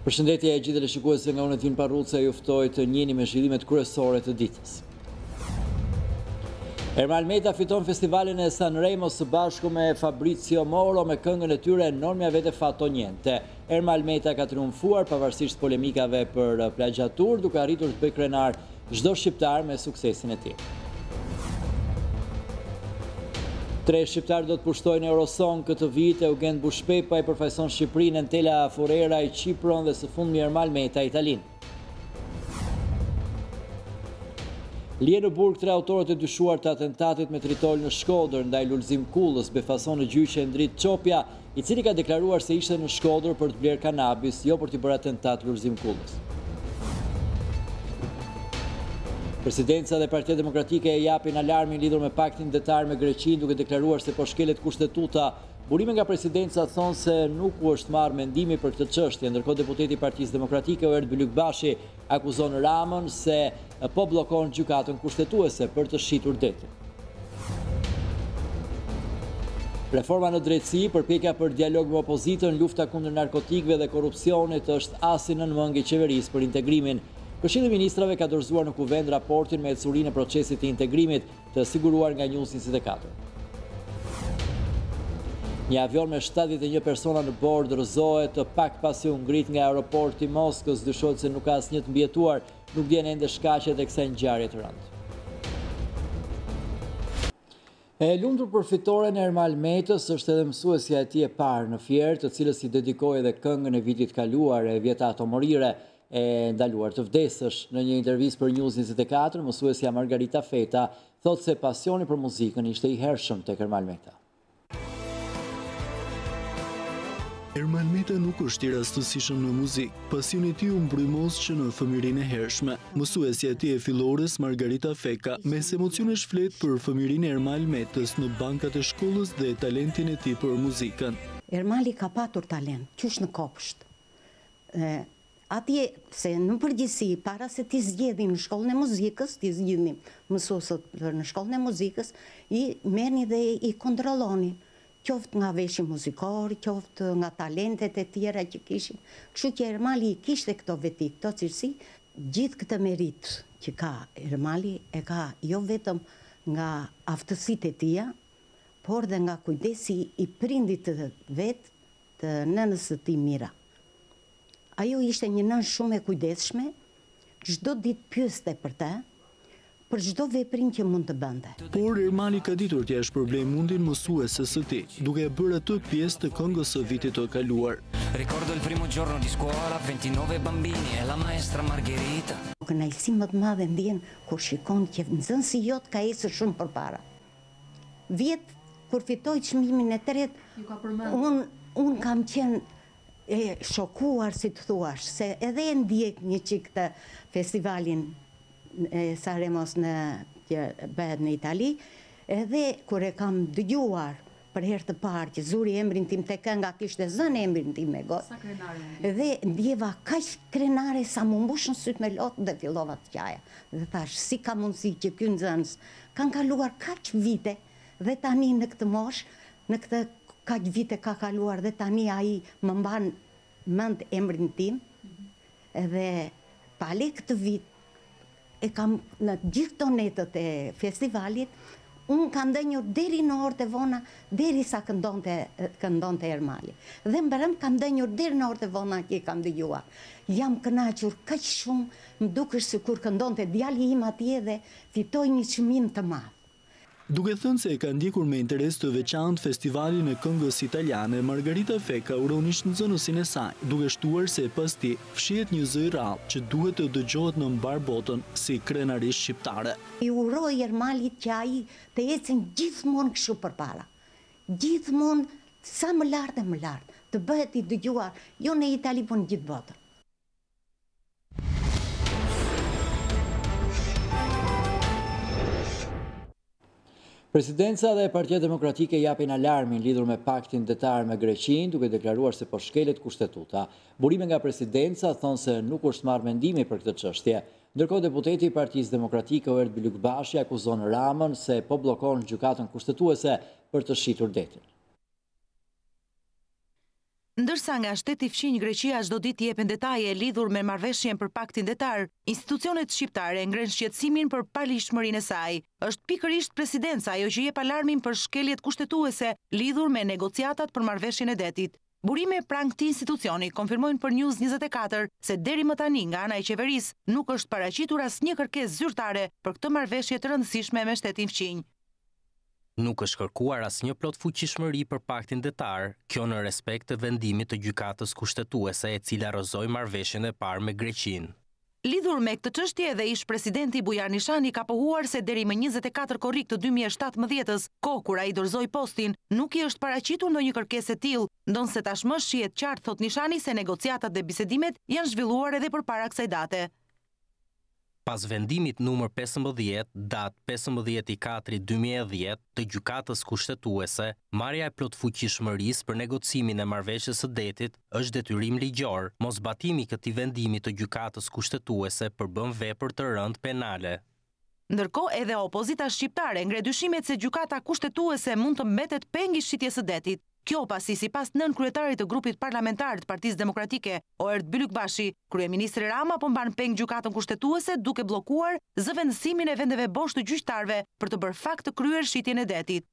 Përshëndetje e gjithë shikuesve nga unë Tin Parruca, ju ftoj të njihni me zhvillimet kryesore të ditës. Ermal fiton festivalin e Sanremo së bashku me Fabrizio Moro me këngën e tyre Non mi avete fatto niente. Ermal ka triumfuar pavarësisht polemikave për plagjatur, duke arritur të bëjë krenar çdo shqiptar me suksesin e tij. 3 shqiptarë do të pushtojnë Eurosong këtë vit. Eugen Bushpepa i përfaqëson Shqipërinë, Entela Forera i Qipron dhe së fundmi Ermal Meta Italinë. Lije në burg 3 autorët e dyshuar të atentatit me tritol në Shkodër ndaj Lulzim Kullës, befason në gjyqe Endrit Çopja, i cili ka deklaruar se ishte në Shkodër për të blerë kanabis, jo për të bërë atentat Lulzim Kullës. Presidenca dhe Partia Demokratike e japin alarmin lidhur me paktin detar me Greqinë, duke deklaruar se po shkelet kushtetuta. Burime nga presidenca thonë se nuk u është marrë mendimi për këtë çështje, ndërkohë deputeti i Partisë Demokratike Erd Bylykbashi akuzon Ramën se po bllokon gjykatën kushtetuese për të shitur detin. Reforma në drejtësi, përpjekja për dialog me opozitën, lufta kundër narkotikëve dhe korrupsionit është asi në nënmendje e qeverisë për integrimin. Këshilli i Ministrave ka dorëzuar në kuvend raportin me ecurinë e procesit të integrimit, të siguruar nga News24. Një avion me 71 persona në bord rrëzohet pak pasi u ngrit nga aeroporti i Moskës, dyshohet se nuk ka asnjë të mbijetuar, nuk vjen ende shkaqet e kësaj ngjarje të rëndë. E lumtur për fitoren e Ermal Metës është edhe mësuesja e tij e parë në Fier, të cilës i dedikoi edhe këngën e vitit kaluar e Vjeta Atomorire, e ndaluar të vdesësh. Në një intervistë për News24, mësuesja Margarita Feta thotë se pasioni për muzikën ishte i hershëm tek Ermal Meta. Ermal Meta nuk është i rastësishëm në muzikë. Pasioni i tij u mbrymos që në fëmijërinë e hershme. Mësuesja e tij e fillores Margarita Feka me emocione shflet për fëmijërinë e Ermal Metës në bankat e shkollës dhe talentin e tij për muzikën. Ermali ka patur talent, qysh në kopsht. Atje, se në përgjithësi, para se ti zgjedhin në shkollën e muzikës, ti zgjedhin mësuesët në shkollën e muzikës, i merrni dhe i kontrolloni, qoftë nga veshi muzikor, qoftë nga talentet e tjera që kishin. Kështu që Ermali i kishte këto veti, këto cilësi, gjithë këtë merit që ka Ermali e ka jo vetëm nga aftësitë e tija, por dhe nga kujdesi i prindit të vet, të nënës së tij Mira. Ajo ishte një nën shumë e kujdesshme, çdo ditë pyeste për të, për çdo veprim që mund të bënte. Por Ermali ka ditur t'ia shpërblen mundin mësueses së tij, duke e bërë atë pjesë të këngës së vitit të kaluar. Ricordo il primo giorno di scuola, 29 bambini e la maestra Margherita. Kënaqësi më të madhe ndjen kur shikon që nxënësi jot ka ecur shumë përpara. Vjet kur fitoi çmimin e tretë, un kam qenë e shokuar, si të thuash, se edhe e ndjek një çik të festivalin e Sanremos që bëhet në Itali, edhe kur e kam dëgjuar për herë të parë që zuri emrin tim te kënga, kishte zënë emrin tim me gotë. Dhe ndjeva kaq krenare sa më mbushën syt me lotë dhe fillova të qaja. Dhe thash, si ka mundësi që ky nxënës kanë kaluar kaq vite dhe tani në këtë moshë, në këtë kaq vite ka kaluar dhe tani ai më mban mend emrin tim, edhe pale këtë vit e kam në gjithë këto netët e festivalit, unë kam ndënjur deri në orët e vona, deri sa këndonte Ermali. Dhe mbrëm kam ndënjur deri në orët e vona që i kam dëgjuar. Jam kënaqur kaq shumë, më dukesh sikur këndonte djali im atje dhe fitoi një çmim të madh. Duke thënë se e ka ndjekur me interes të veçantë festivalin e këngës italiane, Margarita Feka uronisht nxënësin e saj, duke shtuar se pas tij fshihet një zë i rrallë që duhet të dëgjohet në mbar botën si krenarisht shqiptare. I uroj Ermalit që ai të ecën gjithmonë kështu përpara. Gjithmonë sa më lart e më lart, të bëhet i dëgjuar jo në Itali, por në gjithë botën. Presidenca dhe Partia Demokratike japin alarmin lidhur me paktin detar me Greqinë, duke deklaruar se po shkelet kushtetuta. Burime nga presidenca thonë se nuk është marrë mendimi për këtë çështje. Ndërkohë deputeti i Partisë Demokratike Erd Bylykbashi akuzon Ramën se po bllokon gjykatën kushtetuese për të shitur detin. Ndërsa nga shteti fqinj Greqia çdo ditë jepen detaje lidhur me marrëveshjen për paktin detar, institucionet shqiptare ngren shqetësimin për palishmërinë e saj. Është pikërisht presidenca ajo që jep alarmin për shkeljet kushtetuese lidhur me negociatat për marrëveshjen e detit. Burime pranë këtij institucioni konfirmojnë për News24 se deri më tani nga ana e qeverisë nuk është paraqitur asnjë kërkesë zyrtare për këtë marrëveshje të rëndësishme me shtetin fqinj. Nuk është kërkuar asnjë plot fuqishmëri për paktin detar, kjo në respekt të vendimit të gjykatës kushtetuese e cila rozoi marrëveshjen e parë me Greqinë. Lidhur me këtë çështje dhe ish presidenti Bujar Nishani ka pohuar se deri më 24 korrik të 2017-s, kohë kur ai dorëzoi postin, nuk i është paraqitur ndonjë kërkesë e tillë, ndonse tashmë shihet qartë, thot Nishani, se negociatat dhe bisedimet janë zhvilluar edhe përpara kësaj date. Pas vendimit numër 15, datë 15/4/2010 të gjykatës kushtetuese, marrja e plotfuqishmërisë për negocimin e marrëveshjes së detit është detyrim ligjor. Mosbatimi i këtij vendimi të gjykatës kushtetuese përbën vepër të rëndë penale. Ndërkohë edhe opozita shqiptare ngre dyshimet se gjykata kushtetuese mund të mbetet peng i shitjes së detit. Kjo pasi sipas nën kryetarit të grupit parlamentar të Partisë Demokratike, Oert Bylykbashi, kryeministri Rama po mban peng gjykatën kushtetuese duke bllokuar zëvendësimin e vendeve bosh të gjyqtarëve për të bërë fakt të kryer shitjen e detit.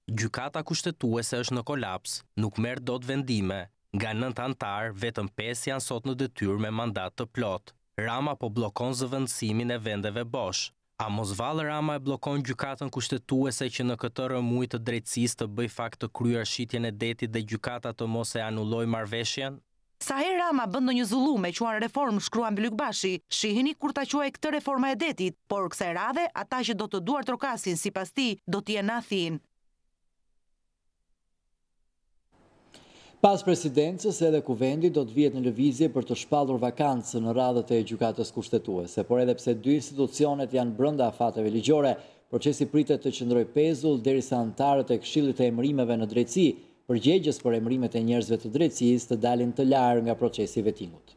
Gjykata kushtetuese është në kolaps, nuk merr dot vendime. Nga 9 antar, vetëm 5 janë sot në detyrë me mandat të plot. Rama po bllokon zëvendësimin e vendeve bosh. A mos vallë Rama e bllokon gjykatën kushtetuese që në këtë rëmuj të drejtësisë të bëj fakt të kryer shitjen e detit dhe gjykata të mos e anulloj marrëveshjen? Sa herë Rama bën ndonjë zullum e quan reformë, shkruan Bylykbashi, shihini kur ta quaj këtë reforma e detit, por kësaj radhe ata që do të duartrokasin sipas tij do të jenë athin. Pas presidencës edhe kuvendi do të vihet në lëvizje për të shpallur vakancën në radhët e gjykatës kushtetuese, por edhe pse dy institucionet janë brenda afateve ligjore, procesi pritet të qëndrojë pezull derisa antarët e Këshillit të Emërimeve në Drejtësi, përgjegjës për emërimet e njerëzve të drejtësisë, të dalin të larë nga procesi i vettingut.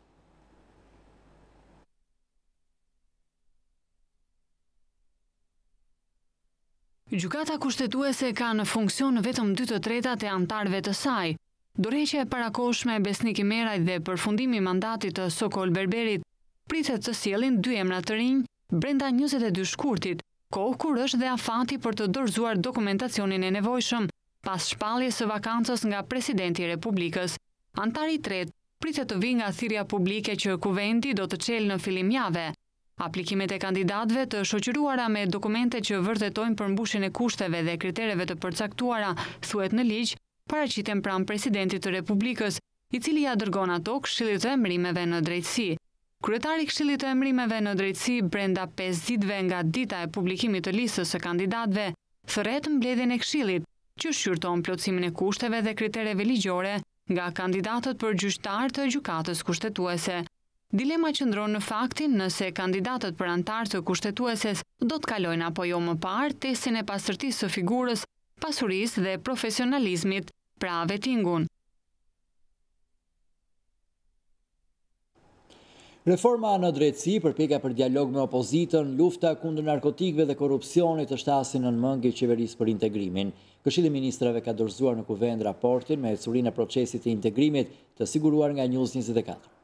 Gjykata kushtetuese ka në funksion vetëm 2/3 e antarëve të saj. Dorëheqja e parakohshme e Besnik Imerajt dhe përfundimi i mandatit të Sokol Berberit pritet të sjellin dy emra të rinj brenda 22 shkurtit, kohë kur është dhe afati për të dorëzuar dokumentacionin e nevojshëm pas shpalljes së vakancës nga presidenti i Republikës. Antari i tretë pritet të vijë nga thirrja publike që kuvendi do të çelë në fillim jave. Aplikimet e kandidatëve të shoqëruara me dokumente që vërtetojnë përmbushjen e kushteve dhe kritereve të përcaktuara, thuhet në ligj, paraqiten pranë presidentit të Republikës, i cili ja dërgon ato Këshillit të Emërimeve në Drejtësi. Kryetari i Këshillit të Emërimeve në Drejtësi brenda 5 ditëve nga dita e publikimit të listës së kandidatëve, thret mbledhjen e Këshillit, që shqyrton plotësimin e kushteve dhe kritereve ligjore nga kandidatët për gjyqtar të gjykatës kushtetuese. Dilema qëndron në faktin nëse kandidatët për antar të kushtetueses do të kalojnë apo jo më parë testin e pastërtisë së figurës, pasurisë dhe profesionalizmit, pra vettingun. Reforma në drejtësi, përpjekja për dialog me opozitën, lufta kundër narkotikëve dhe korrupsionit është asin në mëngje qeverisë për integrimin. Këshilli i Ministrave ka dorëzuar në kuvend raportin me ecurinë e procesit të integrimit, të siguruar nga News24.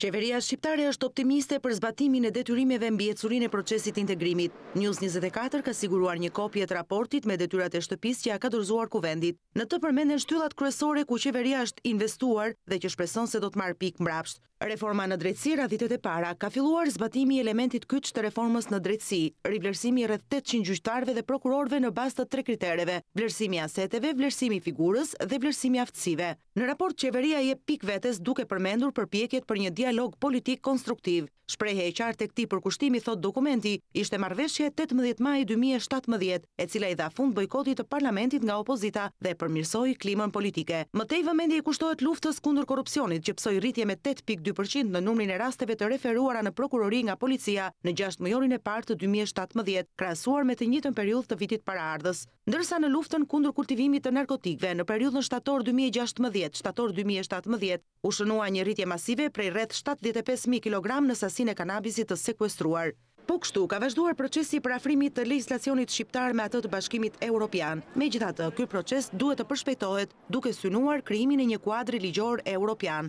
Qeveria shqiptare është optimiste për zbatimin e detyrimeve mbi ecurinë e procesit të integrimit. News24 ka siguruar një kopje të raportit me detyrat e shtëpisë që ja ka dorëzuar kuvendit. Në të përmenden shtyllat kryesore ku qeveria është investuar dhe që shpreson se do të marrë pikë mbrapsht. Reforma në drejtësi radhitet e para ka filluar zbatimi i elementit kyç të reformës në drejtësi, rivlerësimi rreth 800 gjyqtarëve dhe prokurorëve në bazë të 3 kritereve: vlerësimi i aseteve, vlerësimi i figurës dhe vlerësimi i aftësive. Në raport qeveria jep pikë vetes duke përmendur përpjekjet për një dialog politik konstruktiv. Shprehja e qartë e këtij përkushtimi, thot dokumenti, ishte marrëveshja 18 maj 2017, e cila i dha fund bojkotit të parlamentit nga opozita dhe përmirësoi klimën politike. Më tej vëmendje i kushtohet luftës kundër korrupsionit, që psoi rritje me 8.2% në numrin e rasteve të referuara në prokurori nga policia në 6 mujorin e parë të 2017, krahasuar me të njëjtën periudhë të vitit paraardhës. Ndërsa në luftën kundër kultivimit të narkotikëve në periudhën shtator 2016-shtator 2017 u shënua një rritje masive prej rreth 75.000 kg në sasinë e kanabisit të sekuestruar. Po kështu, ka vazhduar procesi për afrimit të legjislacionit shqiptar me atë të Bashkimit Evropian. Megjithatë, ky proces duhet të përshpejtohet duke synuar krijimin e një kuadri ligjor evropian.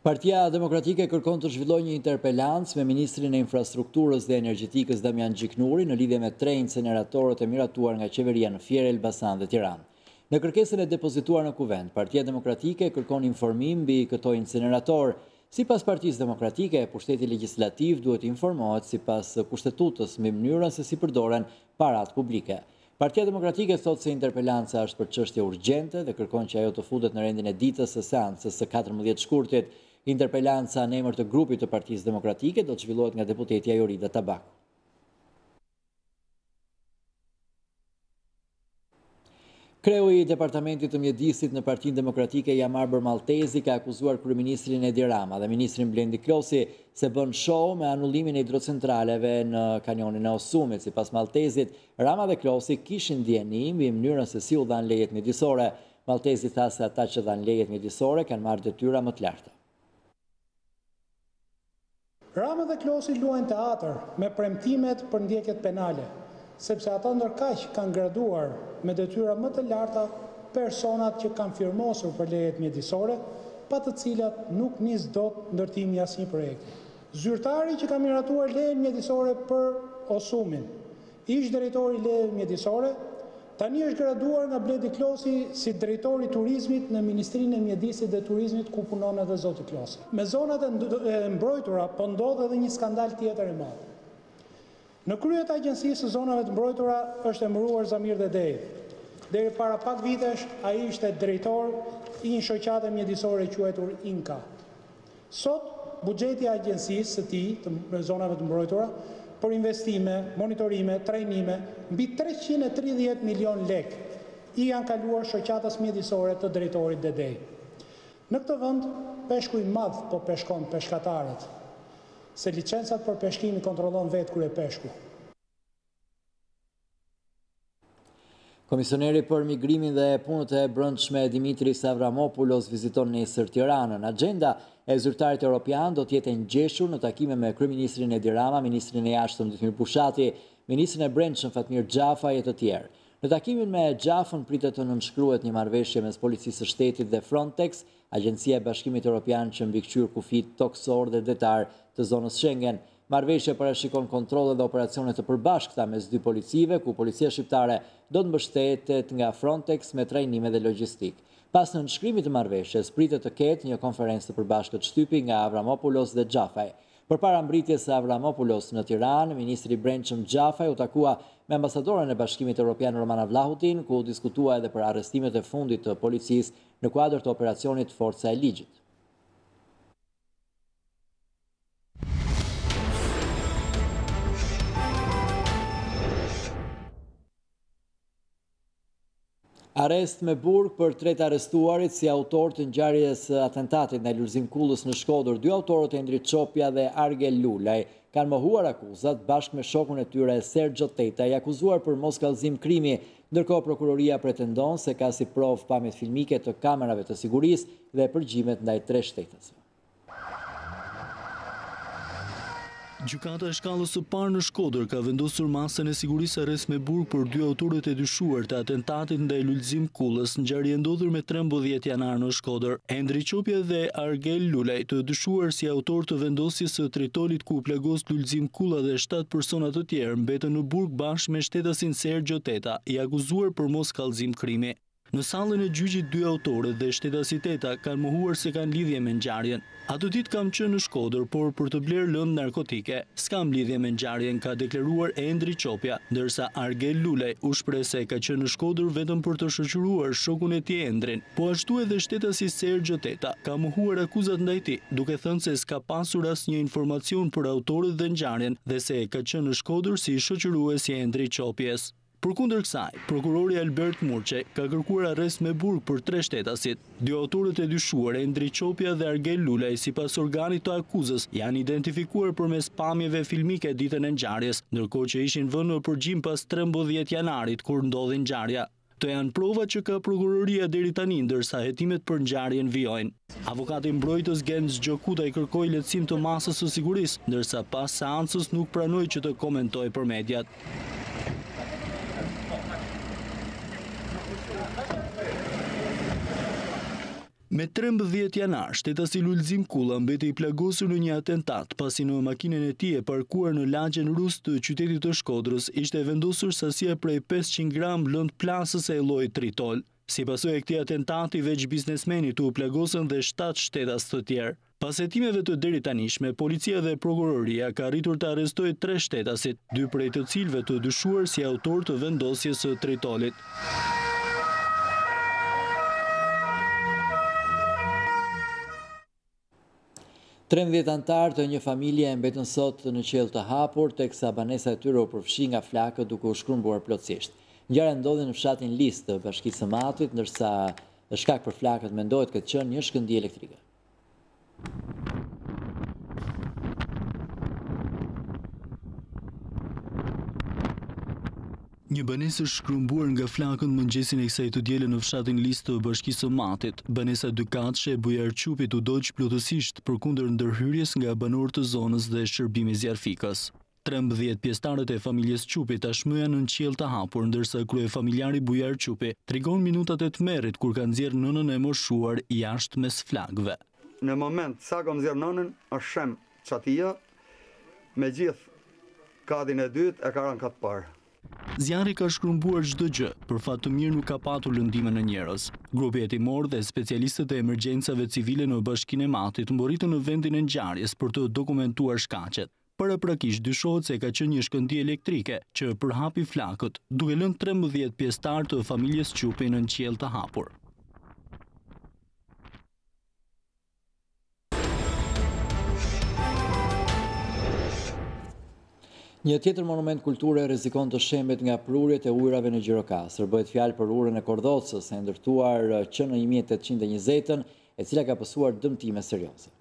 Partia Demokratike kërkon të zhvillojë një interpelancë me Ministrin e Infrastrukturës dhe Energjetikës Damian Gjiknuri në lidhje me 3 inceneratorët e miratuar nga qeveria në Fier, Elbasan dhe Tiranë. Në kërkesën e depozituar në kuvend, Partia Demokratike kërkon informim mbi këto incenerator. Sipas Partisë Demokratike, pushteti legjislativ duhet informohet sipas kushtetutës mbi mënyrën se si përdoren parat publike. Partia Demokratike thot se interpelanca është për çështje urgjente dhe kërkon që ajo të futet në rendin e ditës së seancës së 14 shkurtit. Interpelanca në emër të grupit të Partisë Demokratike do të zhvillohet nga deputetja Jorida Tabaku. Kreu i Departamentit të Mjedisit në Partinë Demokratike Jamarbër Maltezi ka akuzuar kryeministrin Edi Rama dhe ministrin Blendi Klosi se bën show me anullimin e hidrocentraleve në kanionin e Osumit. Sipas Maltezit, Rama dhe Klosi kishin ndjeni mbi mënyrën se si u dhan lejet mjedisore. Maltezi tha se ata që dhan lejet mjedisore kanë marrë detyra më të larta. Rama dhe Klosi luajnë teatër me premtimet për ndjekjet penale, sepse ata ndërkaq kanë graduar me detyra më të larta personat që kanë firmosur për lejet mjedisore, pa të cilat nuk nis dot ndërtimi i asnjë projekti. Zyrtari që ka miratuar lejen mjedisore për Osumin, ish drejtori i lejeve mjedisore, tani është graduar nga Blendi Klosi si drejtori i turizmit në Ministrinë e Mjedisit dhe Turizmit ku punon edhe zoti Klosi. Me zonat e mbrojtura po ndodh edhe një skandal tjetër i madh. Në krye të agjencisë së zonave të mbrojtura është emëruar Zamir Dedej. Deri para pak vitesh ai ishte drejtor i një shoqate mjedisore quajtur Inka. Sot buxheti i agjencisë së tij të zonave të mbrojtura për investime, monitorime, trajnime, mbi 330 milion lek i janë kaluar shoqatës mjedisore të drejtorit Dedej. Në këtë vend, peshku i madh po peshkon peshkatarët, se licencat për peshkim i kontrollon vetë kryepeshku. Komisioneri për migrimin dhe punët e brendshme Dimitris Avramopoulos viziton nesër Tiranën. Agenda e zyrtarit evropian do të jetë ngjeshur në takime me kryeministrin Edi Rama, ministrin e jashtëm Detmir Bushati, ministrin e brendshëm Fatmir Xhafaj e të tjerë. Në takimin me Xhafën pritet të nënshkruhet një marrëveshje mes Policisë së Shtetit dhe Frontex, Agjencia e Bashkimit Evropian që mbikëqyr kufit toksor dhe detar të zonës Schengen. Marrëveshja parashikon kontrolle dhe operacione të përbashkëta mes dy policive, ku policia shqiptare do të mbështetet nga Frontex me trajnime dhe logjistik. Pas në nënshkrimit të marrëveshjes, pritet të ketë një konferencë të përbashkët shtypi nga Avramopoulos dhe Xhafaj. Përpara mbritjes së Avramopoulos në Tiranë, ministri i brendshëm Xhafaj u takua me ambasadoren e Bashkimit Evropian Romana Vlahutin, ku diskutua edhe për arrestimet e fundit të policisë në kuadër të operacionit Forca e Ligjit. Arrest me burg për 3 arrestuarit si autor të ngjarjes së atentatit në Lulzim Kullës në Shkodër. 2 autorët Endrit Çopja dhe Argel Lulaj kanë mohuar akuzat bashkë me shokun e tyre Sergio Teta, i akuzuar për moskallëzim krimi, ndërkohë prokuroria pretendon se ka si provë pamjet filmike të kamerave të sigurisë dhe përgjimet ndaj 3 shtetasve. Gjykata e shkallës së parë në Shkodër ka vendosur masën e sigurisë arrest me burg për 2 autorët e dyshuar të atentatit ndaj Lulzim Kullës, ngjarje ndodhur me 13 janar në Shkodër. Endri Çopja dhe Argel Lulaj, të dyshuar si autor të vendosjes së tritolit ku plagos Lulzim Kulla dhe 7 persona të tjerë, mbetën në burg bashkë me shtetasin Sergio Teta, i akuzuar për moskallëzim krimi. Në sallën e gjyqit 2 autorët dhe shtetasi Teta kanë mohuar se kanë lidhje me ngjarjen. Atë ditë kam qenë në Shkodër, por për të blerë lëndë narkotike. S'kam lidhje me ngjarjen, ka deklaruar Endri Çopja, ndërsa Argel Lulaj u shpreh se ka qenë në Shkodër vetëm për të shoqëruar shokun e tij Endrin. Po ashtu edhe shtetasi Sergio Teta ka mohuar akuzat ndaj tij, duke thënë se s'ka pasur asnjë informacion për autorët dhe ngjarjen dhe se ka qenë në Shkodër si shoqërues i Endri Çopjes. Përkundër kësaj, prokurori Albert Murçe ka kërkuar arrest me burg për 3 shtetasit. 2 autorët e dyshuar, Endri Çopja dhe Argel Lulaj, sipas organit të akuzës, janë identifikuar përmes pamjeve filmike ditën e ngjarjes, ndërkohë që ishin vënë në përgjim pas 13 janarit kur ndodhi ngjarja. Këto janë prova që ka prokuroria deri tani, ndërsa hetimet për ngjarjen vijojnë. Avokati mbrojtës Gens Gjokutaj kërkoi lehtësim të masës së sigurisë, ndërsa pas seancës nuk pranoi që të komentojë për mediat. Me 13 janar, shtetasi Lulzim Kulla mbeti i plagosur në një atentat, pasi në makinën e tij e parkuar në lagjen rus të qytetit të Shkodrës ishte vendosur sasia prej 500 gram lëndë plasës e llojit tritol. Si pasojë e këtij atentati, veç biznesmenit u plagosën dhe 7 shtetas të tjerë. Pas hetimeve të deritanishme, policia dhe prokuroria ka arritur të arrestojë 3 shtetasit, 2 prej të cilëve të dyshuar si autor të vendosjes së tritolit. Trembëdhjetë anëtar të një familje e mbetën sot në qiell të hapur, teksa banesa e tyre u përfshi nga flakët duke u shkrumbuar plotësisht. Ngjarja ndodhi në fshatin Lis të Bashkisë së Matit, ndërsa shkak për flakët mendohet këtë qenë një shkëndijë elektrike. Një banesë shkrumbuar nga flakët mëngjesin e kësaj të dielën në fshatin Lis të Bashkisë së Matit. Banesa dykatëshe e bujarçupit u dolç plotësisht përkundër ndërhyrjes nga banorët të zonës dhe shërbimi zjarfikës. 13 pjesëtarët e familjes Qupi tashmë janë në qiell të hapur, ndërsa kryefamiljari Bujar Qupi tregon minutat e tmerrit kur ka nxjerrë nënën e moshuar jashtë mes flakëve. Në moment sa kam nxjerrë nënën, është shem çatia me gjithë katin e dytë e ka rënë kat parë. Zjarri ka shkrumbuar çdo gjë, për fat të mirë nuk ka patur lëndime në njerëz. Grupi hetimor dhe specialistët e emergjencave civile në Bashkinë e Matit mboritën në vendin e ngjarjes për të dokumentuar shkaqet. Paraprakisht dyshohet se ka qenë një shkëndijë elektrike që përhapi flakët, duke lënë 13 pjesëtar të familjes Qupi në qiell të hapur. Një tjetër monument kulture rrezikon të shembet nga prurjet e ujrave në Gjirokastër. Bëhet fjalë për urën e Kordocës, e ndërtuar që në 1820-ën, e cila ka pësuar dëmtime serioze.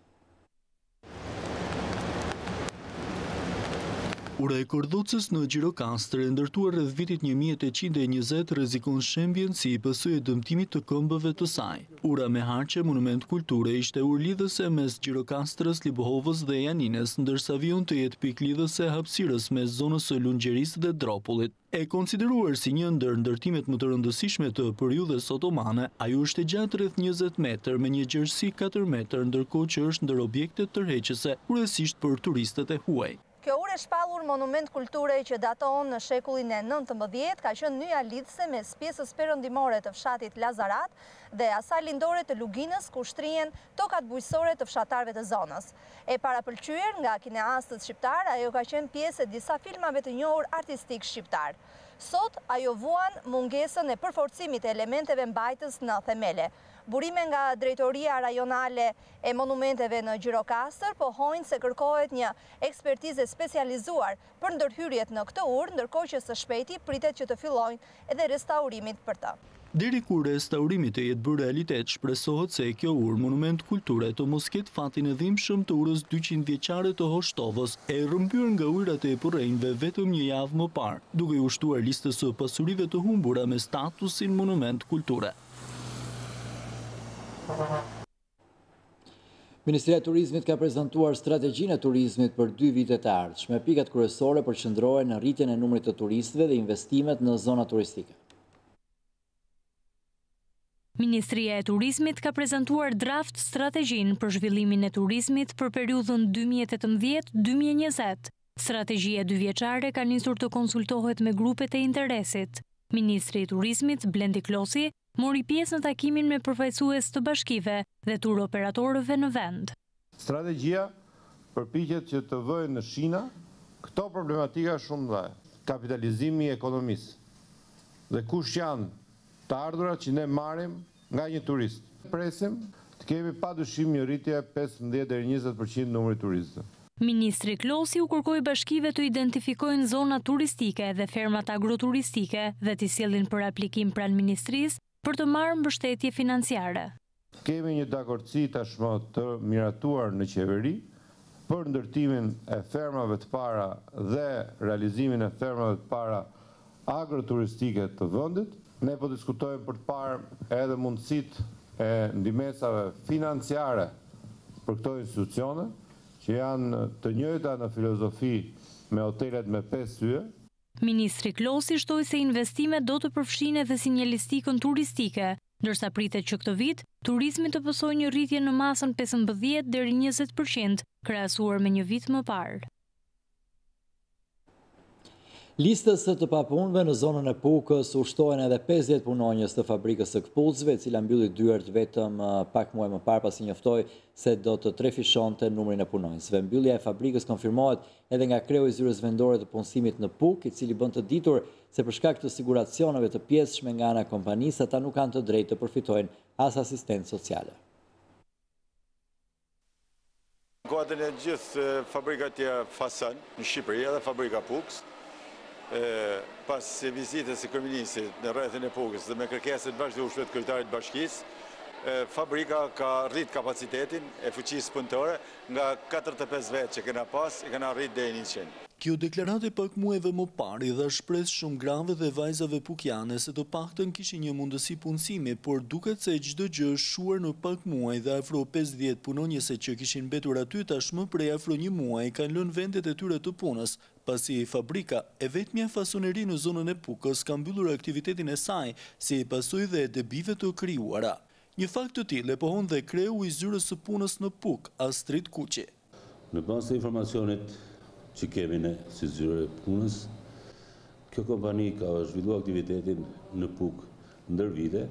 Ura e Kordocës në Gjirokastër, e ndërtuar rreth vitit 1820, rrezikon shembjen si pasojë e dëmtimit të këmbëve të saj. Ura me harqe monument kulture ishte urlidhëse mes Gjirokastrës, Libohovës dhe Janines, ndërsa vijon të jetë piklidhëse hapësirës mes zonës së Lungjerisë dhe Dropullit. E konsideruar si një ndër ndërtimet më të rëndësishme të periudhës otomane, ajo është e gjatë rreth 20 metër me një gjerësi 4 metër, ndërkohë që është ndër objektet tërheqëse, kryesisht për turistët e huaj. Kjo urë e shpallur monument kulture që daton në shekullin e 19 ka qenë nyja lidhëse mes pjesës perëndimore të fshatit Lazarat dhe asaj lindore të Luginës, ku shtrihen tokat bujqësore të fshatarëve të zonës. E parapëlqyer nga kineastët shqiptar, ajo ka qenë pjesë e disa filmave të njohur artistik shqiptar. Sot ajo vuan mungesën e përforcimit e elementeve mbajtës në themele. Burime nga Drejtoria Rajonale e Monumenteve në Gjirokastër pohojnë se kërkohet një ekspertizë specializuar për ndërhyrjet në këtë urë, ndërkohë që së shpejti pritet që të fillojnë edhe restaurimit për të. Deri kur restaurimi të jetë bërë realitet, shpresohet se kjo urë monument kulture të mos ketë fatin e dhimbshëm të urës 200 vjeçare të Hoshtovës, e rrëmbyer nga ujrat e përrejnëve vetëm një javë më parë, duke u shtuar listës së pasurive të humbura me statusin monument kulture. Ministria e Turizmit ka prezantuar strategjinë e turizmit për 2 vitet e ardhshme. Pikat kryesore përqendrohen në rritjen e numrit të turistëve dhe investimet në zona turistike. Ministria e Turizmit ka prezantuar draft strategjinë për zhvillimin e turizmit për periudhën 2018-2020. Strategjia 2 vjeçare ka nisur të konsultohet me grupet e interesit. Ministri i Turizmit, Blendi Klosi, mori pjesë në takimin me përfaqësues të bashkive dhe tur operatorëve në vend. Strategjia përpiqet që të vëjë në shina këto problematika shumë mëdha. Kapitalizimi i ekonomisë dhe kush janë të ardhurat që ne marrim nga një turist. Presim të kemi padyshim një rritje 15 deri 20% numrit turistëve. Ministri Klosi u kërkoi bashkive të identifikojnë zona turistike dhe fermat agroturistike dhe t'i sjellin për aplikim pranë ministrisë për të marrë mbështetje financiare. Kemi një dakordsi tashmë të miratuar në qeveri për ndërtimin e fermave të para dhe realizimin e fermave të para agroturistike të vendit, Ne po diskutojmë për të parë edhe mundësitë e ndihmesave financiare për këto institucione, që janë të njëjta në filozofi me hotelet me 5 yje. Ministri Klosi shtoi se investimet do të përfshinë edhe sinjalistikën turistike, ndërsa pritet që këtë vit turizmi të pësojë një rritje në masën 15 deri 20% krahasuar me një vit më parë. Listës të papunëve në zonën e Pukës u shtohen edhe 50 punonjës të fabrikës së këpucëve, e cila mbylli dyert vetëm pak muaj më parë pasi njoftoi se do të trefishonte numrin e punonjësve. Mbyllja e fabrikës konfirmohet edhe nga kreu i zyrës vendore të punësimit në Pukë, i cili bën të ditur se për shkak të siguracioneve të pjesëshme nga ana e kompanisë, ata nuk kanë të drejtë të përfitojnë as asistencë sociale. Kuadrin e gjithë fabrikat tjera fason në Shqipëri edhe fabrika Pukës, pas vizitës së kryeministit në rrethin e Pukës dhe me kërkesën vazhdueshme të kryetarit të bashkisë, fabrika ka rrit kapacitetin e fuqisë punëtore nga 45 vjet që kena pas, i kena rrit deri në 100. Kjo deklarate pak muajve më parë i dha shpresë shumë grave dhe vajzave pukiane se të paktën kishin një mundësi punësimi, por duket se çdo gjë është shuar në pak muaj dhe afro 50 punonjëse që kishin mbetur aty tashmë prej afro një muaj kanë lënë vendet e tyre të punës, pasi fabrika e vetmja fasoneri në zonën e Pukës ka mbyllur aktivitetin e saj si pasojë dhe e debive të krijuara. Një fakt të tillë e pohon dhe kreu i zyrës së punës në Pukë, Astrid Kuqi. Në bazë të informacionit që kemi ne si zyrë e punës, kjo kompani ka zhvilluar aktivitetin në Pukë ndër vite.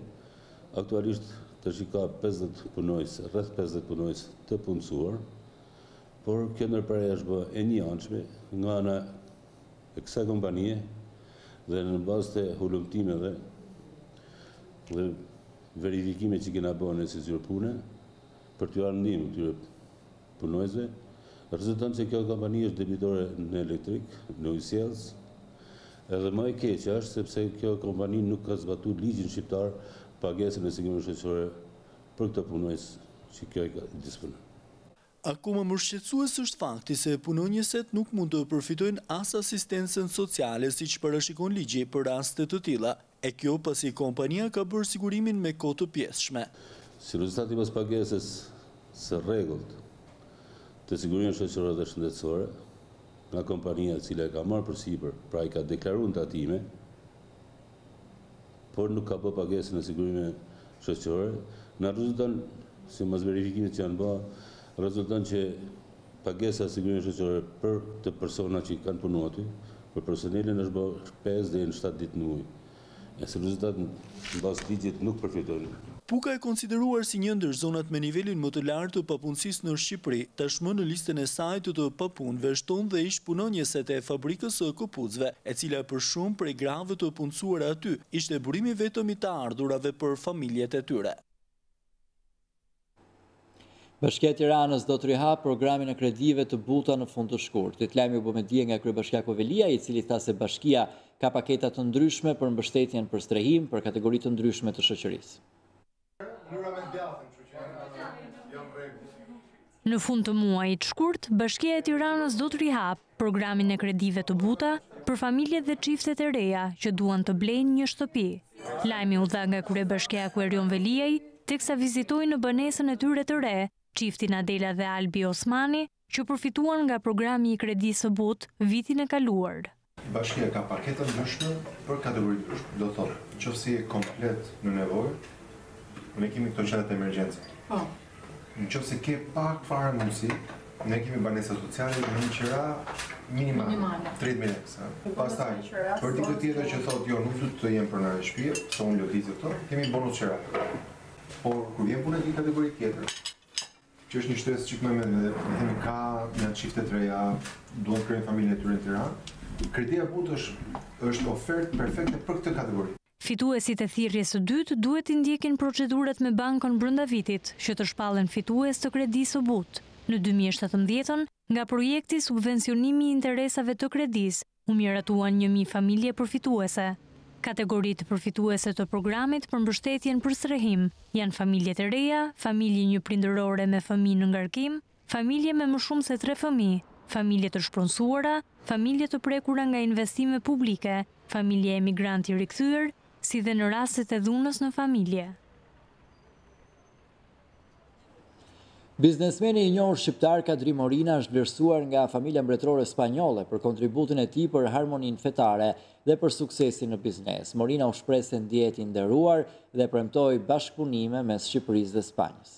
Aktualisht tash ka 50 punojës, rreth 50 punojës të punësuar, por kjo ndërprerje është bërë e njëanshme nga ana e kësaj kompanie dhe në bazë të hulumtimeve dhe verifikime që kena bërë në si zyrë pune për t'ju ndihmë këtyre punojësve, rezulton se kjo kompani është debitore në elektrik, në ujësjelës, edhe më e keqja është sepse kjo kompani nuk ka zbatuar ligjin shqiptar pagesën e sigurisë shoqërore për këto punojës që kjo i disponon. Akoma më shqetësues është fakti se punonjëset nuk mund të përfitojnë as asistencën sociale siç parashikon ligji për raste të tilla, e kjo pasi kompania ka bërë sigurimin me kohë të pjesshme. Si rezultati pas pagesës së rregullt të sigurisë shoqërore dhe shëndetësore nga kompania e cila e ka marrë përsipër, pra i ka deklaruar në tatime, por nuk ka bërë pagesën e sigurimit shoqëror, na rezulton si mas verifikimit që janë bërë, rezulton që pagesa e sigurimit shoqëror për të persona që kanë punuar aty, për personelin është bërë 5 deri në 7 ditë në muaj. E si rezultat në bazë ligjit nuk përfitojnë. Puka e konsideruar si një ndër zonat me nivelin më të lartë të papunësisë në Shqipëri, tashmë në listën e saj të papunëve shton dhe ish punonjëset e fabrikës së këpucëve, e cila për shumë prej grave të punësuar aty ishte burimi vetëm i të ardhurave për familjet e tyre. Bashkia e Tiranës do të rihap programin e kredive të buta në fund të shkurtit. Lajmi u bë me dije nga kryebashkiaku Velia, i cili tha se bashkia ka paketa të ndryshme për mbështetjen për strehim për kategori të ndryshme të shoqërisë. Në fund të muajit shkurt, Bashkia e Tiranës do të rihap programin e kredive të buta për familjet dhe çiftet e reja që duan të blejnë një shtëpi. Lajmi u dha nga kryebashkiaku Erion Veliaj, teksa vizitoi në banesën e tyre të re çiftin Adela dhe Albi Osmani, që përfituan nga programi i kredisë së butë vitin e kaluar. Bashkia ka paketa ndryshme për kategori ndryshme. Do thotë, nëse je komplet në nevojë, ne kemi këto qendrat emergjencë. Po. Nëse ke pak fare mundësi, ne kemi banesa sociale me një qira minimale, 30.000 lekë. Pastaj, për dikë tjetër që thotë, jo, nuk du të jem pronar e shtëpie, se unë lëvizje këto, kemi bonus qira. Por kur vjen puna një kategori tjetër, që është një shtresë çik më me themi ka në çifte të reja, duan krijojnë familje të tyre në Tiranë, kredia butë është ofertë perfekte për këtë kategori. Fituesit e thirrjes së dytë duhet të ndjekin procedurat me bankën brenda vitit, që të shpallen fitues të kredisë së butë. Në 2017, nga projekti subvencionimi i interesave të kredisë, u miratuan 1.000 familje përfituese. Kategoritë përfituese të programit për mbështetjen për strehim janë familjet e reja, familje njëprindërore me fëmijë në ngarkim, familje me më shumë se 3 fëmijë, familje të shpronsuara, familje të prekura nga investime publike, familje emigranti rikthyer, si dhe në rastet e dhunës në familje. Biznesmeni i njohur shqiptar Kadri Morina është vlerësuar nga familja mbretërore spanjolle për kontributin e tij për harmoninë fetare dhe për suksesin në biznes. Morina u shpreh se ndihet i nderuar dhe premtoi bashkëpunime mes Shqipërisë dhe Spanjës.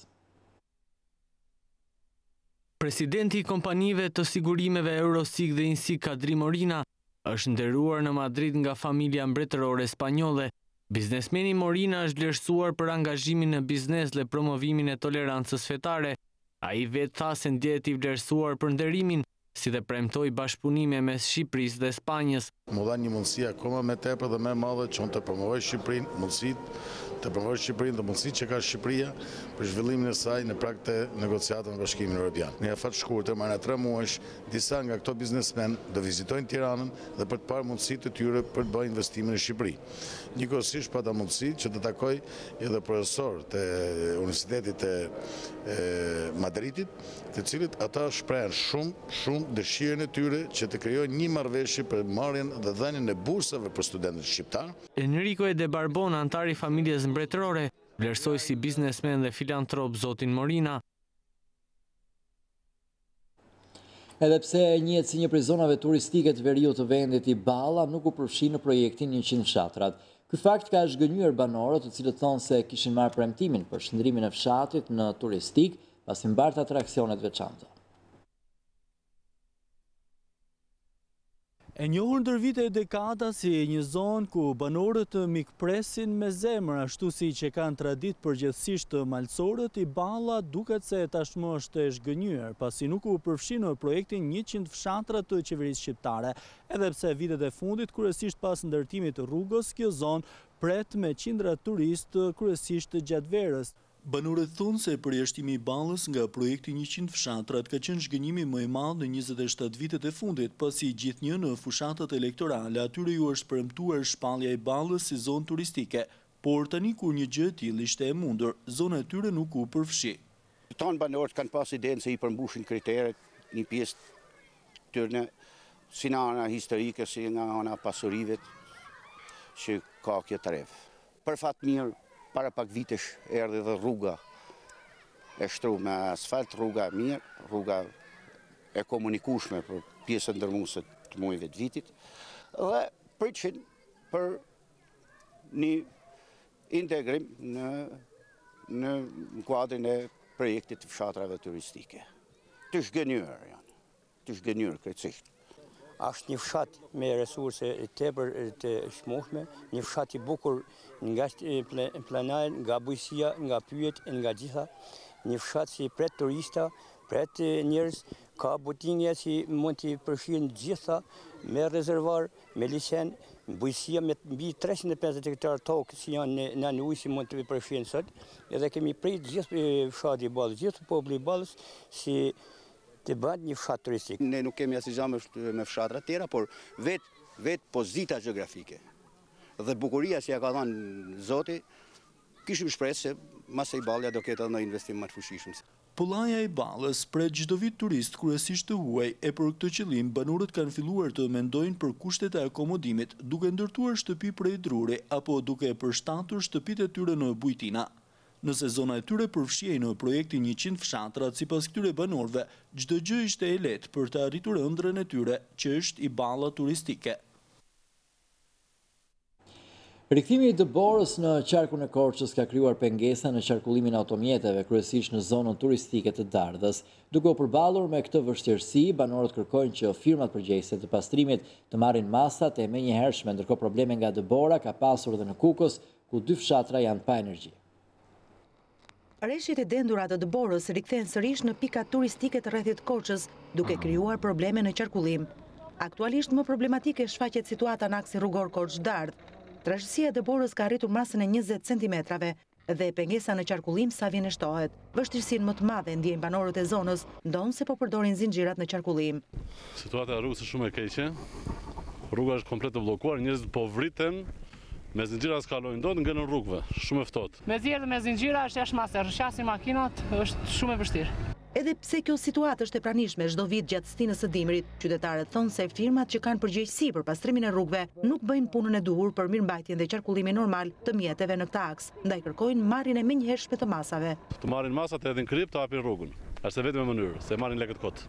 Presidenti i kompanive të sigurimeve Eurosig dhe Insig Kadri Morina është nderuar në Madrid nga familja mbretërore spanjolle. Biznesmeni Morina është vlerësuar për angazhimin në biznes dhe promovimin e tolerancës fetare. Ai vetë tha se ndjehet i vlerësuar për nderimin, si dhe premtoi bashkëpunime mes Shqipërisë dhe Spanjës. Më dha një mundësi akoma më tepër dhe më e madhe që unë të promovoj Shqipërinë, të mundësitë që ka Shqipëria për zhvillimin e saj në prag të negociatave me Bashkimin Evropian. Në afat shkurtër, marrë 3 muajsh, disa nga këto biznesmen do vizitojnë Tiranën dhe për të parë mundësitë e tyre për të bërë investime në Shqipëri. Njëkohësisht pata mundësi që të takoj edhe profesor të Universitetit të Madridit, të cilët ata shprehen shumë dëshirën e tyre që të krijojnë një marrëveshje për marrjen dhe dhënien e bursave për studentët shqiptar. Enrico de Barbon, antar i familjes mbretërore, vlerësoi si biznesmen dhe filantrop zotin Morina. Edhe pse njihet si një prej zonave turistike të veriut të vendit i Balla, nuk u përfshi në projektin 100 fshatrat. Ky fakt ka zhgënjur banorët, të cilët thonë se kishin marrë premtimin për shndrimin e fshatit në turistik, pasi mbart atraksionet veçanta. E njohur ndër vite e dekada si një zonë ku banorët mikpresin me zemër, ashtu si që kanë tradit përgjithsisht malësorët, i Balla duket se tashmë është e zhgënjur, pasi nuk u përfshi në projektin 100 fshatra të qeverisë shqiptare, edhe pse vitet e fundit, kryesisht pas ndërtimit rrugës, kjo zonë pret me qindra turist kryesisht gjatë verës. Banorët thonë se përjashtimi i Ballës nga projekti 100 fshatrat ka qenë zhgënjimi më i madh në 27 vitet e fundit, pasi gjithnjë në fushatat elektorale atyre ju është premtuar shpallja e Ballës si zonë turistike, por tani kur një gjë e tillë ishte e mundur, zona e tyre nuk u përfshi. Tanë banorët kanë pas idenë se i përmbushin kriteret, një pjesë tyre si nga ana historike, si nga ana pasurive që ka kjo trev. Për fat mirë, para pak vitesh erdhi dhe rruga e shtruar me asfalt, rruga e mirë, rruga e komunikueshme për pjesën ndërmuese të muajve të vitit, dhe pritet për një integrim në kuadrin e projektit të fshatrave turistike. Të zhgënjur janë, të zhgënjur krejtësisht. Është një fshat me resurse tepër të shmueshme, një fshat i bukur nga planar, nga bujësia, nga pyjet, nga gjitha. Një fshat si pret turista, pret njerëz, ka butinje si mund t'i përfshin gjitha, me rezervar, me licen, bujësia me mbi 350 hektar tokë si janë në ujë si mund t'i përfshin sot. Edhe kemi prit gjithë fshati i Ballës, gjithë populli i Ballës si të bëhet një fshat turistik. Ne nuk kemi asnjë gjë me fshatra të tjera, por vetë pozita gjeografike dhe bukuria që ja ka dhënë Zoti, kishim shpresë se masa i Ballja do ketë edhe një investim më të fuqishëm. Pullaja i Ballës pret çdo vit turist kryesisht të huaj, e për këtë qëllim banorët kanë filluar të mendojnë për kushtet e akomodimit, duke ndërtuar shtëpi prej druri apo duke përshtatur shtëpitë e tyre në bujtina. Nëse zona e tyre përfshihej në projektin 100 fshatrat, sipas këtyre banorëve, çdo gjë ishte e lehtë për të arritur ëndrrën e tyre, që është i Balla turistike. Rikthimi i dëborës në qarkun e Korçës ka krijuar pengesa në qarkullimin e automjeteve, kryesisht në zonën turistike të Dardhës. Duke u përballur me këtë vështirësi, banorët kërkojnë që firmat përgjegjëse të pastrimit të marrin masat e menjëhershme, ndërkohë probleme nga dëbora ka pasur edhe në Kukës, ku 2 fshatra janë pa energji. Rreshtit e dendura të dëborës rikthehen sërish në pikat turistike të rrethit Korçës, duke krijuar probleme në qarkullim. Aktualisht më problematike shfaqet situata në aksin rrugor Korçë-Dardhë. Trashësia e dëborës ka arritur masën e 20 cm dhe pengesa në qarkullim sa vjen e shtohet. Vështirësinë më të madhe ndjejnë banorët e zonës, ndonë se po përdorin zinxhirat në qarkullim. Situata e rrugës është shumë e keqe. Rruga është komplet të bllokuar, njerëzit po vriten me zinxhira skalojnë dot nga në rrugëve, shumë e ftohtë. Me zjerë dhe me zinxhira është jashtë masë, rrshasi makinat është shumë e vështirë. Edhe pse kjo situatë është e pranishme çdo vit gjatë stinës së dimrit, qytetarët thonë se firmat që kanë përgjegjësi për pastrimin e rrugëve nuk bëjnë punën e duhur për mirëmbajtjen dhe qarkullimin normal të mjeteve në këtë aks, ndaj kërkojnë marrjen e menjëhershme të masave. Të marrin masat edhe në krip të hapin rrugën. Është vetëm mënyrë, se marrin lekët kot.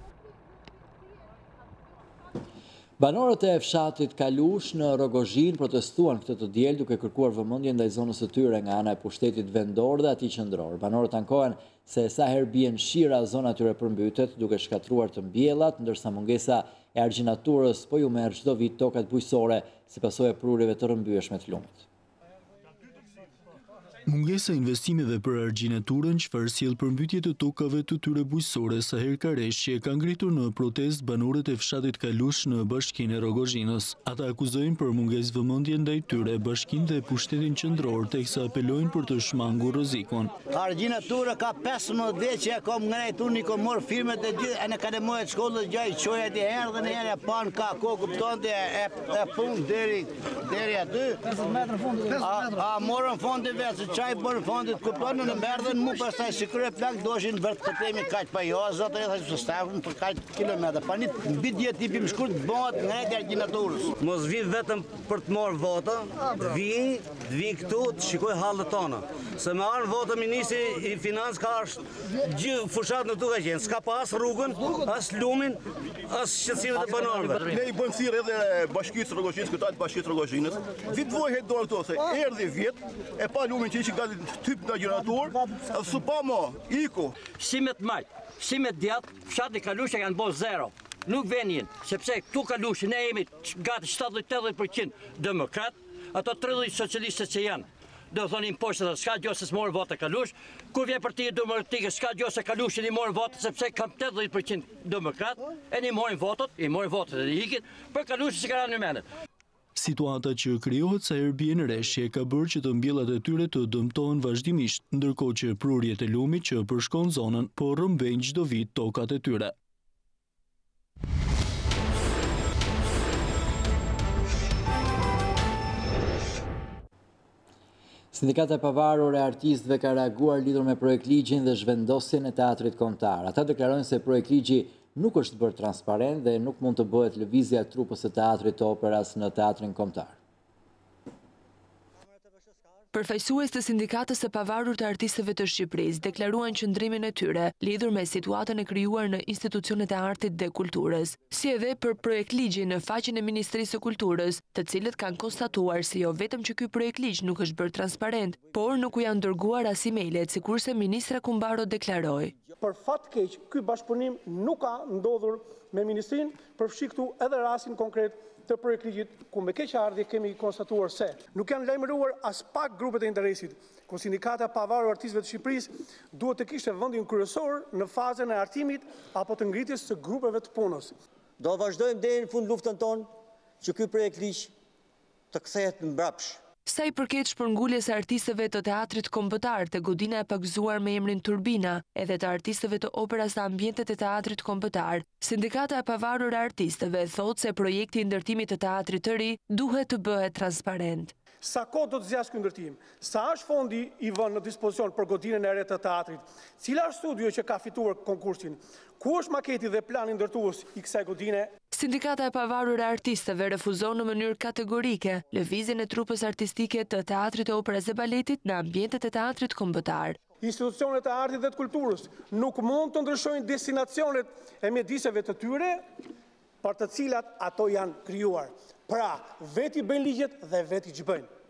Banorët e fshatit Kalush në Rogozhin protestuan këtë të diel duke kërkuar vëmendje ndaj zonës së tyre nga ana e pushtetit vendor dhe atij qendror. Banorët ankohen se sa herë bien shira zona e tyre përmbytet duke shkatruar të mbjellat, ndërsa mungesa e argjinaturës po ju merr çdo vit tokat bujqësore si pasojë e prurjeve të rrëmbyeshme të lumit. Mungesa e investimeve për argjinaturën çfarë sjell përmbytje të tokave të tyre bujqësore sa herë ka rreshje ka ngritur në protestë banorët e fshatit Kalush në bashkinë e Rogozhinës. Ata akuzojnë për mungesë vëmendje ndaj tyre bashkinë dhe pushtetin qendror teksa apelojnë për të shmangur rrezikun. Argjinatura ka 15 vjet që e kam ngritur, unë kam marr firmet e gjithë në akademinë e shkollës gjaj çoja të herë dhe në herë pan ka kokë kuptonte e punë deri aty. 50 metra fundit. A morën fondi vetë çaj bën fondit kuptonë në merdhen mu pastaj sikur e plak doshin vërt të temi kaq pa jo zot e thash stavën për kaq kilometra pani mbi 10 tipi më shkurt bëhet ngrej argjinaturës. Mos vi vetëm për të marrë vota, vi këtu të shikoj hallet tona. Se me arë vota ministri i financë ka është gjithë fushat në tuka qenë, s'ka pa as rrugën, as lumin, as shqetësive të banorëve. Ne i bënë thirrje edhe bashkisë Rogozhinës, kryetarit bashkisë Rogozhinës. Vitvojhet dorë këto se erdhi vjet e pa lumin që ishte gati typ në gjinatur, su pa mo, iku. Shimet majtë, shimet djatë, fshatë e Kalushë kanë bo zero. Nuk venjen, sepse këtu Kalushë ne jemi gati 70-80% demokrat, ato 30 socialistët që janë. Do thonin poshtë dhe s'ka gjo se s'morë votë e Kalush, kur vjen partijë demokratike s'ka gjo se Kalush i morë votë, sepse kam 80% demokrat, e një morën votot e ikin, për Kalush si ka ranë në menet. Situata që krijohet sa herë bien rreshje ka bërë që të mbjellat e tyre të dëmtohen vazhdimisht, ndërkohë që prurjet e lumit që përshkon zonën po rrëmbejnë çdo vit tokat e tyre. Sindikata e pavarur e artistëve ka reaguar lidhur me projektligjin dhe zhvendosjen e teatrit kombëtar. Ata deklarojnë se projektligji nuk është bërë transparent dhe nuk mund të bëhet lëvizja e trupës së teatrit të operas në teatrin kombëtar. Përfaqësues të sindikatës së pavarur të artistëve të Shqipërisë deklaruan qëndrimin e tyre lidhur me situatën e krijuar në institucionet e artit dhe kulturës, si edhe për projektligjin në faqen e Ministrisë së Kulturës, të cilët kanë konstatuar se jo vetëm që ky projektligj nuk është bërë transparent, por nuk u janë dërguar as emailët, sikurse ministra Kumbaro deklaroi. Për fat keq, ky bashkëpunim nuk ka ndodhur me ministrinë, përfshi këtu edhe rastin konkret të projektligjit, ku me keqardhje kemi konstatuar se nuk janë lajmëruar as pak grupet e interesit, ku sindikata pavarur artistëve të Shqipërisë duhet të kishte vendin kryesor në fazën e artimit apo të ngritjes së grupeve të punës. Do vazhdojmë deri në fund luftën tonë që ky projektligj të kthehet mbrapsht. Sa i përket shpërnguljes së artistëve të teatrit kombëtar të godina e pagëzuar me emrin Turbina, edhe të artistëve të operas dhe ambientet e teatrit kombëtar, sindikata e pavarur e artistëve thotë se projekti i ndërtimit të teatrit të ri duhet të bëhet transparent. Sa kohë do të zgjasë ky ndërtim? Sa është fondi i vënë në dispozicion për godinën e re të teatrit? Cila është studio që ka fituar konkursin? Ku është maketi dhe plani ndërtues i kësaj godine? Sindikata e pavarur e artistëve refuzon në mënyrë kategorike lëvizjen e trupës artistike të teatrit e operës dhe baletit në ambientet e teatrit kombëtar. Institucionet e artit dhe të kulturës nuk mund të ndryshojnë destinacionet e mjediseve të tyre për të cilat ato janë krijuar. Pra, veti bëjnë ligjet dhe veti që bëjnë.